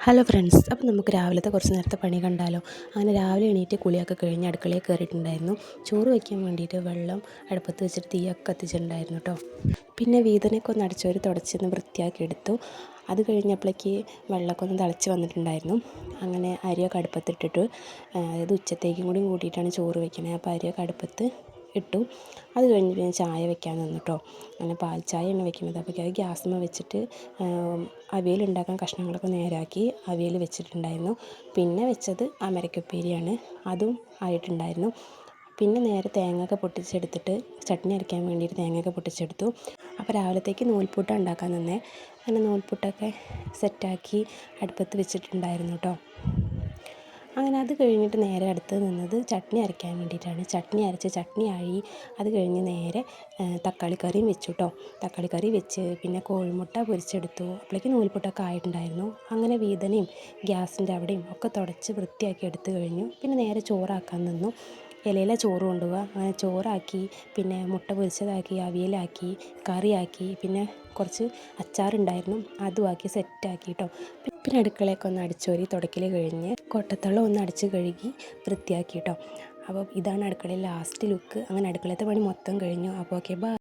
Hello friends, അപ്പോൾ നമുക്ക് രാവിലത്തെ കുറച്ച് നേരത്തെ പണി കണ്ടാലോ. അങ്ങനെ രാവിലെ എണീറ്റ് കുളിയൊക്കെ കഴിഞ്ഞ് അടുക്കളയിൽ കയറിയിട്ടുണ്ടായിരുന്നു. ചോറ് വയ്ക്കാൻ വേണ്ടിയിട്ട് വെള്ളം അടുപ്പത്ത് വെച്ചിട്ട് തീയൊക്കെ കത്തിച്ചിട്ടുണ്ടായിരുന്നു കേട്ടോ. പിന്നെ വീതനൊക്കെ ഒന്ന് അടിച്ചോരി തുടച്ചൊന്ന് വൃത്തിയാക്കി എടുത്തു. അത് കഴിഞ്ഞപ്പോഴേക്ക് വെള്ളമൊക്കെ ഒന്ന് തിളച്ച് വന്നിട്ടുണ്ടായിരുന്നു. അങ്ങനെ അരിയൊക്കെ അടുപ്പത്തിട്ടിട്ട്, അതായത് ഉച്ചത്തേക്കും കൂടി കൂട്ടിയിട്ടാണ് ചോറ് വയ്ക്കുന്നത്. അപ്പോൾ അരിയൊക്കെ അടുപ്പത്ത് ഇട്ടു. അത് കഴിഞ്ഞ് പിന്നെ ചായ വെക്കാൻ നിന്നു കേട്ടോ. അങ്ങനെ പാൽ ചായയാണ് വെക്കുന്നത്. അപ്പോൾ അത് ഗ്യാസിന്മേൽ വെച്ചിട്ട് അവിയലുണ്ടാക്കാൻ കഷ്ണങ്ങളൊക്കെ നേരാക്കി അവിയൽ വെച്ചിട്ടുണ്ടായിരുന്നു. പിന്നെ വെച്ചത് അമരക്കപ്പേരിയാണ്, അതും ആയിട്ടുണ്ടായിരുന്നു. പിന്നെ നേരെ തേങ്ങയൊക്കെ പൊട്ടിച്ചെടുത്തിട്ട് ചട്നി അരയ്ക്കാൻ വേണ്ടിയിട്ട് തേങ്ങയൊക്കെ പൊട്ടിച്ചെടുത്തു. അപ്പോൾ രാവിലത്തേക്ക് നൂൽപുട്ട് ഉണ്ടാക്കാൻ നിന്നേ. അങ്ങനെ നൂൽപുട്ടൊക്കെ സെറ്റാക്കി അടുപ്പത്ത് വെച്ചിട്ടുണ്ടായിരുന്നു കേട്ടോ. അങ്ങനെ അത് കഴിഞ്ഞിട്ട് നേരെ അടുത്ത് നിന്നത് ചട്നി അരയ്ക്കാൻ വേണ്ടിയിട്ടാണ്. ചട്നി അരച്ച് ചട്നിയായി. അത് കഴിഞ്ഞ് നേരെ തക്കാളി കറിയും വെച്ചു കേട്ടോ. തക്കാളി കറി വെച്ച് പിന്നെ കോഴിമുട്ട പൊരിച്ചെടുത്തു. അപ്പോഴേക്ക് നൂൽപുട്ടൊക്കെ ആയിട്ടുണ്ടായിരുന്നു. അങ്ങനെ വീതനയും ഗ്യാസിൻ്റെ അവിടെയും ഒക്കെ തുടച്ച് വൃത്തിയാക്കി എടുത്തു കഴിഞ്ഞു. പിന്നെ നേരെ ചോറാക്കാൻ നിന്നു. ഇലയിലെ ചോറ് കൊണ്ടുപോവുക. അങ്ങനെ ചോറാക്കി, പിന്നെ മുട്ട പൊരിച്ചതാക്കി, അവിയലാക്കി, കറിയാക്കി, പിന്നെ കുറച്ച് അച്ചാറുണ്ടായിരുന്നു, അതുമാക്കി സെറ്റാക്കി കേട്ടോ. പിന്നെ അടുക്കളയൊക്കെ ഒന്ന് അടിച്ചോരി തുടക്കൽ കഴിഞ്ഞ് കൊട്ടത്തളം ഒന്ന് അടിച്ച് കഴുകി വൃത്തിയാക്കി കേട്ടോ. അപ്പോൾ ഇതാണ് അടുക്കളയിൽ ലാസ്റ്റ് ലുക്ക്. അങ്ങനെ അടുക്കളത്തെ പണി മൊത്തം കഴിഞ്ഞു. അപ്പോൾ ഓക്കെ, ബൈ.